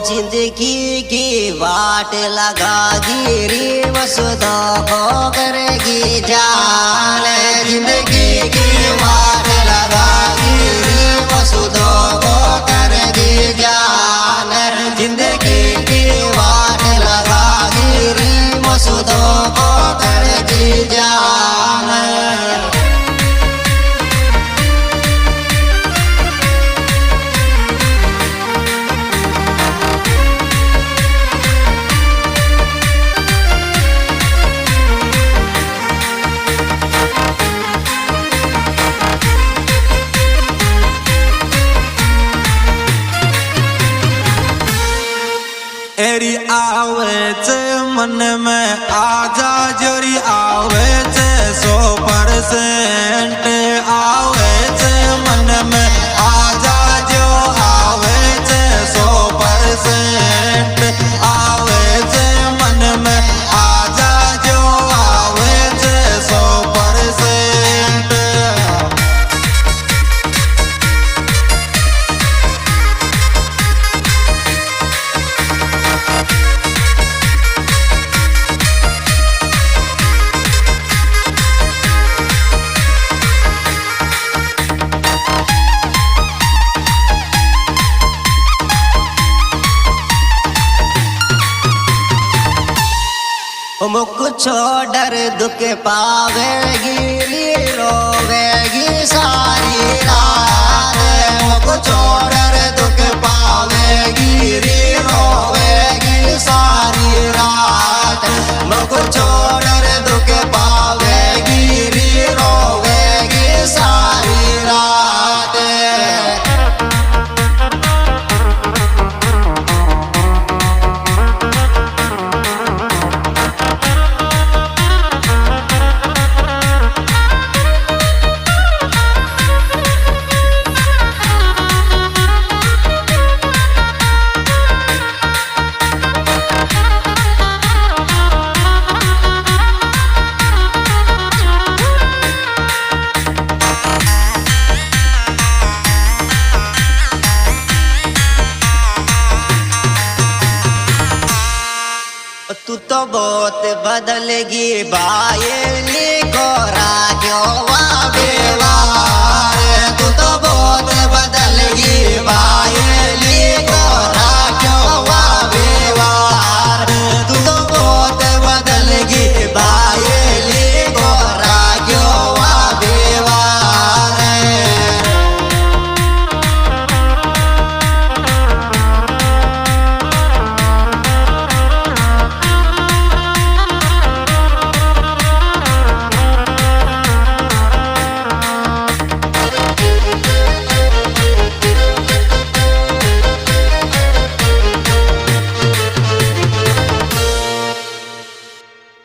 जिंदगी की वाट लगा गिरी मसुदा को करेगी जान। जिंदगी की वाट लगा गिरी मसुदा को करेगी जान। जिंदगी की वाट लगा गिरी मसुदा को करेगी जान। एरी आवेच मन में आजा जोरी आवेच 100% आवेच मन में आजा जो आवेच 100% आवेच मन में आजा जो आवेच 100%। मुख छोड़ दुख पावेगी रोवेगी सारी रात। मुख छोड़ दुख पावेगी रोवेगी सारी रात। मुख छोड़ दुख पावेगी रोवेगी सारी रात। तू तो बहुत बदलगी बायली कोरा क्यों बेवार। तू तो बहुत बदलगी बायली कोरा क्यों बेवार। तू तो बहुत बदलगी बायली कोरा क्यों बेवार।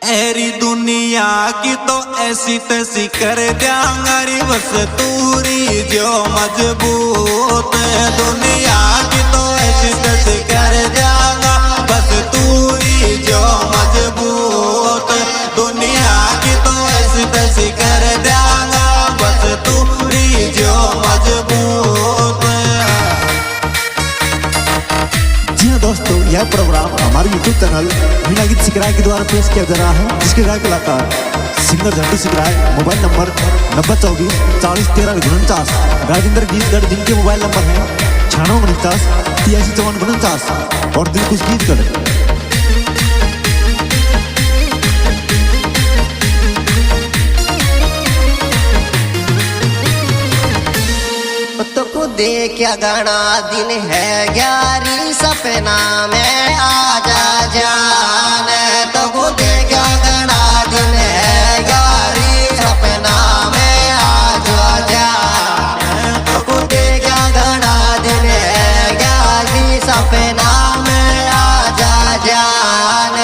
एरी दुनिया की तो ऐसी तैसी कर दियांगारी बस तूरी जो मजबूत। दुनिया की तो ऐसी तैसी कर दियांगा बस तूरी जो मजबूत। दुनिया की तो ऐसी तैसी कर दियांगा बस तूरी जो मजबूत। जी हाँ दोस्तों, यह प्रोग्राम हमारे YouTube चैनल मीना गीत सिकराय के द्वारा पेश किया जा रहा है, जिसके गायक कलाकार singer Jhandu Sikrai. Mobile number 9024 40 13 49। Rajendra Geetgarh, जिनके मोबाइल नंबर है 9649 83 54 49। और दिल कुछ गीतगढ़। तो देखा घना दिन है ग्यारी सपना में आजा जान। तो देखा घना दिन है ग्यारी सपना में आजा जान। तो देखा घना दिन है ग्यारी सपना में आजा जान।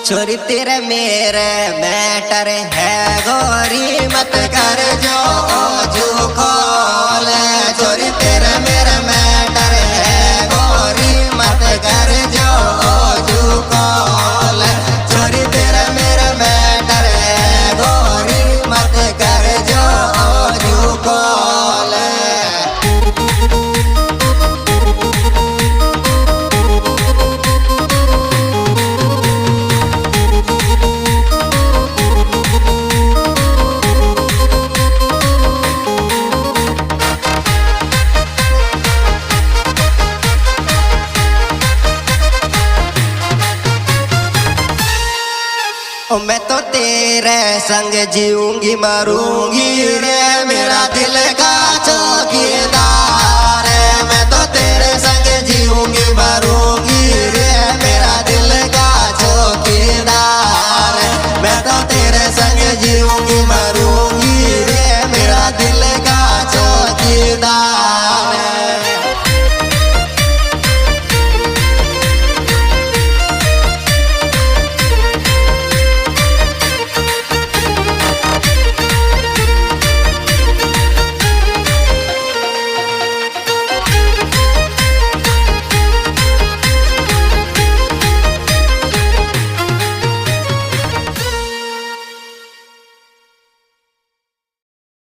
छोरी तेरे मेरे मैटर है गोरी मत कर जो ओजू खोल छोरी तेरे मेरे मैटर है गोरी मत कर जो ओजू खोल छोरी तेरे मेरे मैटर है गोरी मत कर जो ओजू खोल मैं तो तेरे संग जीऊंगी मरूंगी रे मेरा दिल का चौकीदार